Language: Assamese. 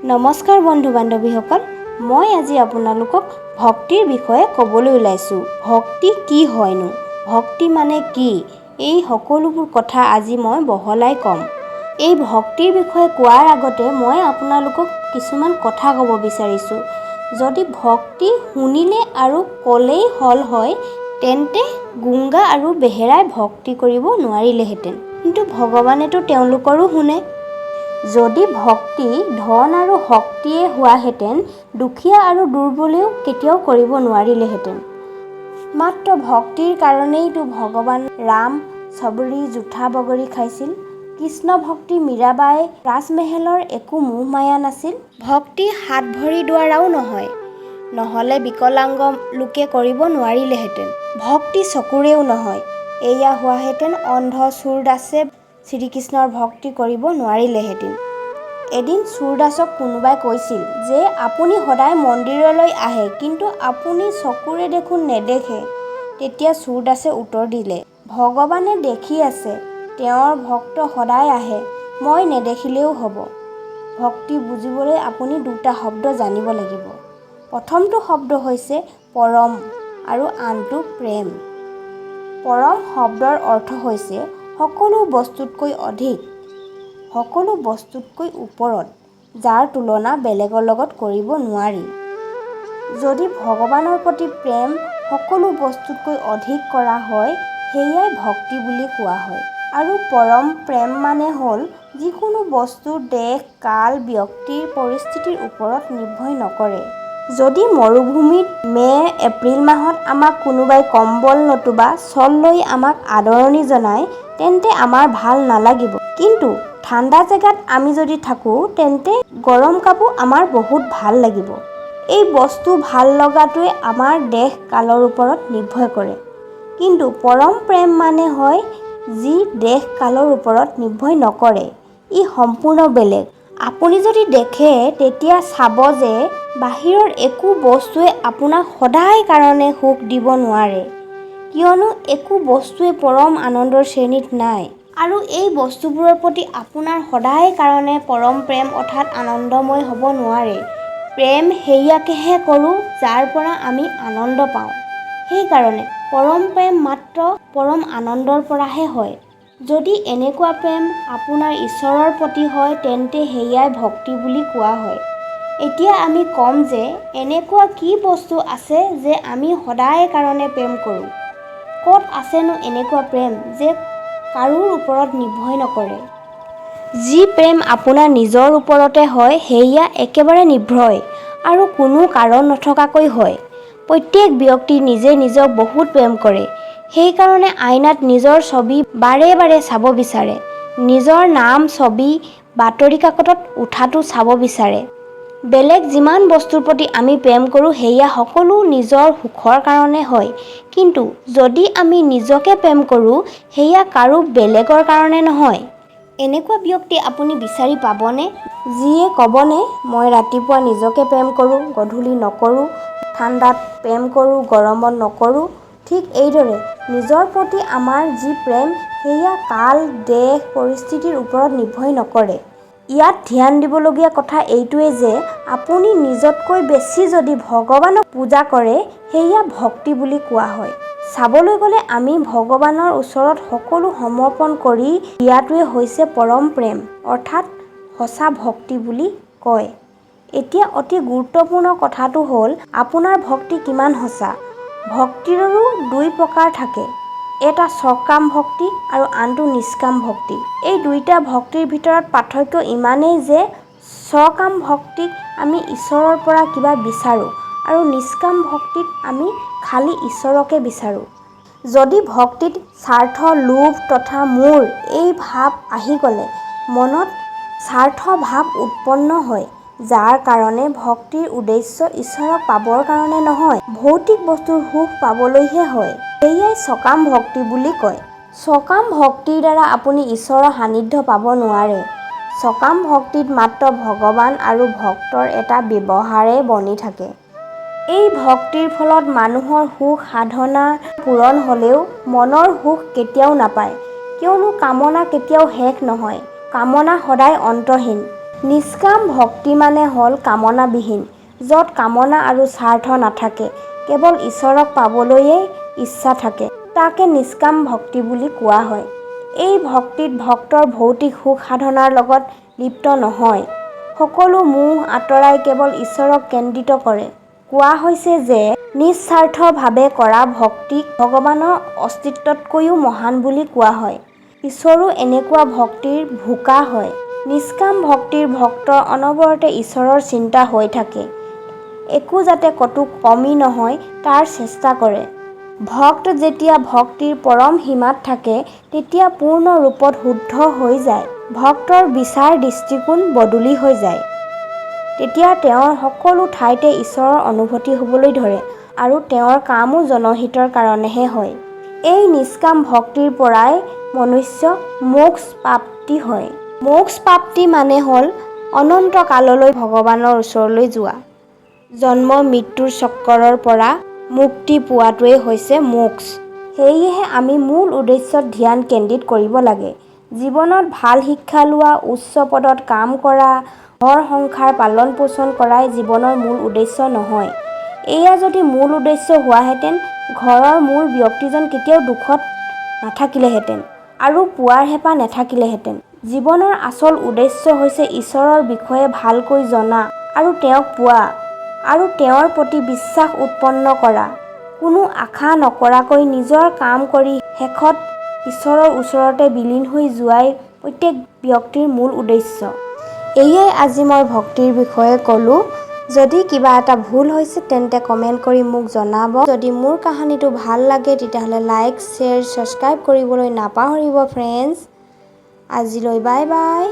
নমস্কাৰ বন্ধু বান্ধৱীসকল, মই আজি আপোনালোকক ভক্তিৰ বিষয়ে ক'বলৈ ওলাইছোঁ। ভক্তি কি হয়নো? ভক্তি মানে কি? এই সকলোবোৰ কথা আজি মই বহলাই ক'ম। এই ভক্তিৰ বিষয়ে কোৱাৰ আগতে মই আপোনালোকক কিছুমান কথা ক'ব বিচাৰিছোঁ। যদি ভক্তি শুনিলে আৰু ক'লেই হল হয়, তেন্তে গুংগা আৰু বেহেৰাই ভক্তি কৰিব নোৱাৰিলেহেঁতেন। কিন্তু ভগৱানেতো তেওঁলোকৰো শুনে। যদি ভক্তি ধন আৰু শক্তিয়ে হোৱাহেঁতেন, দুখীয়া আৰু দুৰ্বলেও কেতিয়াও কৰিব নোৱাৰিলেহেঁতেন। মাত্ৰ ভক্তিৰ কাৰণেইতো ভগৱান ৰাম চবৰি জুঠা বগৰী খাইছিল। কৃষ্ণ ভক্তি মীৰাবাই ৰাজমেহেলৰ একো মোহ মায়া নাছিল। ভক্তি হাত ভৰি দ্বাৰাও নহয়, নহ'লে বিকলাংগ লোকে কৰিব নোৱাৰিলেহেঁতেন। ভক্তি চকুৰেও নহয়, এয়া হোৱাহেঁতেন অন্ধ চুৰদাসে শ্ৰীকৃষ্ণৰ ভক্তি কৰিব নোৱাৰিলেহেঁতেন। এদিন চুৰদাসক কোনোবাই কৈছিল যে আপুনি সদায় মন্দিৰলৈ আহে, কিন্তু আপুনি চকুৰে দেখোন নেদেখে। তেতিয়া চুৰদাসে উত্তৰ দিলে, ভগৱানে দেখি আছে, তেওঁৰ ভক্ত সদায় আহে, মই নেদেখিলেও হ'ব। ভক্তি বুজিবলৈ আপুনি দুটা শব্দ জানিব লাগিব। প্ৰথমটো শব্দ হৈছে পৰম আৰু আনটো প্ৰেম। পৰম শব্দৰ অৰ্থ হৈছে সকলো বস্তুতকৈ অধিক, সকলো বস্তুতকৈ ওপৰত, যাৰ তুলনা বেলেগৰ লগত কৰিব নোৱাৰি। যদি ভগৱানৰ প্ৰতি প্ৰেম সকলো বস্তুতকৈ অধিক কৰা হয়, সেয়াই ভক্তি বুলি কোৱা হয়। আৰু পৰম প্ৰেম মানে হ'ল যিকোনো বস্তু দেশ কাল ব্যক্তিৰ পৰিস্থিতিৰ ওপৰত নিৰ্ভৰ নকৰে। যদি মৰুভূমিত মে'-এপ্ৰিল মাহত আমাক কোনোবাই কম্বল নতুবা শ্বল লৈ আমাক আদৰণি জনায়, তেন্তে আমাৰ ভাল নালাগিব। কিন্তু ঠাণ্ডা জেগাত আমি যদি থাকোঁ, তেন্তে গৰম কাপোৰ আমাৰ বহুত ভাল লাগিব। এই বস্তু ভাল লগাটোৱে আমাৰ দেশ কালৰ ওপৰত নিৰ্ভৰ কৰে। কিন্তু পৰম প্ৰেম মানে হয় যি দেশ কালৰ ওপৰত নিৰ্ভৰ নকৰে, ই সম্পূৰ্ণ বেলেগ। আপুনি যদি দেখে, তেতিয়া চাব যে বাহিৰৰ একো বস্তুৱে আপোনাক সদায় কাৰণে সুখ দিব নোৱাৰে, কিয়নো একো বস্তুৱে পৰম আনন্দৰ শ্ৰেণীত নাই। আৰু এই বস্তুবোৰৰ প্ৰতি আপোনাৰ সদায় কাৰণে পৰম প্ৰেম অৰ্থাৎ আনন্দময় হ'ব নোৱাৰে। প্ৰেম সেইয়াকেহে কৰোঁ যাৰ পৰা আমি আনন্দ পাওঁ। সেইকাৰণে পৰম প্ৰেম মাত্ৰ পৰম আনন্দৰ পৰাহে হয়। যদি এনেকুৱা প্ৰেম আপোনাৰ ঈশ্বৰৰ প্ৰতি হয়, তেন্তে সেয়াই ভক্তি বুলি কোৱা হয়। এতিয়া আমি ক'ম যে এনেকুৱা কি বস্তু আছে যে আমি সদায় কাৰণে প্ৰেম কৰোঁ। ক'ত আছেনো এনেকুৱা প্ৰেম যে কাৰোৰ ওপৰত নিৰ্ভৰ নকৰে? যি প্ৰেম আপোনাৰ নিজৰ ওপৰতে হয়, সেয়া একেবাৰে নিৰ্ভয় আৰু কোনো কাৰণ নথকাকৈ হয়। প্ৰত্যেক ব্যক্তি নিজে নিজক বহুত প্ৰেম কৰে। সেইকাৰণে আইনাত নিজৰ ছবি বাৰে বাৰে চাব বিচাৰে। নিজৰ নাম ছবি বাতৰি কাকতত উঠাটো চাব বিচাৰে। বেলেগ যিমান বস্তুৰ প্ৰতি আমি প্ৰেম কৰোঁ, সেয়া সকলো নিজৰ সুখৰ কাৰণে হয়। কিন্তু যদি আমি নিজকে প্ৰেম কৰোঁ, সেয়া কাৰো বেলেগৰ কাৰণে নহয়। এনেকুৱা ব্যক্তি আপুনি বিচাৰি পাবনে? যিয়ে ক'বনে, মই ৰাতিপুৱা নিজকে প্ৰেম কৰোঁ, গধূলি নকৰোঁ, ঠাণ্ডাত প্ৰেম কৰোঁ, গৰমত নকৰোঁ। ঠিক এইদৰে নিজৰ প্ৰতি আমাৰ যি প্ৰেম, সেয়া কাল দেশ পৰিস্থিতিৰ ওপৰত নিৰ্ভৰ নকৰে। ইয়াত ধ্যান দিবলগীয়া কথা এইটোৱেই যে আপুনি নিজতকৈ বেছি যদি ভগৱানক পূজা কৰে, সেয়া ভক্তি বুলি কোৱা হয়। চাবলৈ গ'লে আমি ভগৱানৰ ওচৰত সকলো সমৰ্পণ কৰি দিয়াটোৱে হৈছে পৰম প্ৰেম অৰ্থাৎ সঁচা ভক্তি বুলি কয়। এতিয়া অতি গুৰুত্বপূৰ্ণ কথাটো হ'ল আপোনাৰ ভক্তি কিমান সঁচা। ভক্তিৰো দুই প্ৰকাৰ থাকে, এটা সকাম ভক্তি আৰু আনটো নিষ্কাম ভক্তি। এই দুইটা ভক্তিৰ ভিতৰত পাৰ্থক্য ইমানেই যে সকাম ভক্তিত আমি ঈশ্বৰৰ পৰা কিবা বিচাৰোঁ আৰু নিষ্কাম ভক্তিত আমি খালি ঈশ্বৰকে বিচাৰোঁ। যদি ভক্তিত স্বাৰ্থ, লোভ তথা মোৰ এই ভাৱ আহি গ'লে মনত স্বাৰ্থ ভাৱ উৎপন্ন হয়, যাৰ কাৰণে ভক্তিৰ উদ্দেশ্য ঈশ্বৰক পাবৰ কাৰণে নহয়, ভৌতিক বস্তুৰ সুখ পাবলৈহে হয়, সেয়াই সকাম ভক্তি বুলি কয়। সকাম ভক্তিৰ দ্বাৰা আপুনি ঈশ্বৰৰ সান্নিধ্য পাব নোৱাৰে। সকাম ভক্তিত মাত্ৰ ভগৱান আৰু ভক্তৰ এটা ব্যৱহাৰে বনি থাকে। এই ভক্তিৰ ফলত মানুহৰ সুখ সাধনা পূৰণ হ'লেও মনৰ সুখ কেতিয়াও নাপায়, কিয়নো কামনা কেতিয়াও শেষ নহয়। কামনা সদায় অন্তহীন। নিষ্কাম ভক্তি মানে হ'ল কামনাবিহীন, য'ত কামনা আৰু স্বাৰ্থ নাথাকে, কেৱল ঈশ্বৰক পাবলৈয়ে ইচ্ছা থাকে। তাকে নিষ্কাম ভক্তি বুলি কোৱা হয়। এই ভক্তিত ভক্তৰ ভৌতিক সুখ সাধনাৰ লগত লিপ্ত নহয়, সকলো মোহ আঁতৰাই কেৱল ঈশ্বৰক কেন্দ্ৰিত কৰে। কোৱা হৈছে যে নিস্বাৰ্থভাৱে কৰা ভক্তিক ভগৱানৰ অস্তিত্বতকৈও মহান বুলি কোৱা হয়। ঈশ্বৰো এনেকুৱা ভক্তিৰ ভোকা হয়। নিষ্কাম ভক্তিৰ ভক্তৰ অনবৰতে ঈশ্বৰৰ চিন্তা হৈ থাকে, একো যাতে কতো কমি নহয় তাৰ চেষ্টা কৰে। ভক্ত যেতিয়া ভক্তিৰ পৰম সীমাত থাকে তেতিয়া পূৰ্ণ ৰূপত শুদ্ধ হৈ যায়। ভক্তৰ বিচাৰ দৃষ্টিকোণ বদলি হৈ যায়। তেতিয়া তেওঁৰ সকলো ঠাইতে ঈশ্বৰৰ অনুভূতি হ'বলৈ ধৰে আৰু তেওঁৰ কামো জনহিতৰ কাৰণেহে হয়। এই নিষ্কাম ভক্তিৰ পৰাই মনুষ্য মোক্ষ প্ৰাপ্তি হয়। মোক্ষ প্ৰাপ্তি মানে হ'ল অনন্ত কাললৈ ভগৱানৰ ওচৰলৈ যোৱা। জন্ম মৃত্যুৰ চক্কৰৰ পৰা মুক্তি পোৱাটোৱেই হৈছে মোক্ষ। সেয়েহে আমি মূল উদ্দেশ্যত ধ্যান কেন্দ্ৰিত কৰিব লাগে। জীৱনত ভাল শিক্ষা লোৱা, উচ্চ পদত কাম কৰা, ঘৰ সংসাৰ পালন পোষণ কৰাই জীৱনৰ মূল উদ্দেশ্য নহয়। এয়া যদি মূল উদ্দেশ্য হোৱাহেঁতেন ঘৰৰ মূল ব্যক্তিজন কেতিয়াও দুখত নাথাকিলেহেঁতেন আৰু পোৱাৰ হেঁপাহ নাথাকিলেহেঁতেন। জীৱনৰ আচল উদ্দেশ্য হৈছে ঈশ্বৰৰ বিষয়ে ভালকৈ জনা আৰু তেওঁক পোৱা আৰু তেওঁৰ প্ৰতি বিশ্বাস উৎপন্ন কৰা। কোনো আশা নকৰাকৈ নিজৰ কাম কৰি শেষত ঈশ্বৰৰ ওচৰতে বিলীন হৈ যোৱাই প্ৰত্যেক ব্যক্তিৰ মূল উদ্দেশ্য। এয়াই আজি মই ভক্তিৰ বিষয়ে ক'লোঁ। যদি কিবা এটা ভুল হৈছে তেন্তে কমেণ্ট কৰি মোক জনাব। যদি মোৰ কাহিনীটো ভাল লাগে তেতিয়াহ'লে লাইক, শ্বেয়াৰ, ছাবস্ক্ৰাইব কৰিবলৈ নাপাহৰিব ফ্ৰেণ্ডছ। আজিলৈ বাই বাই।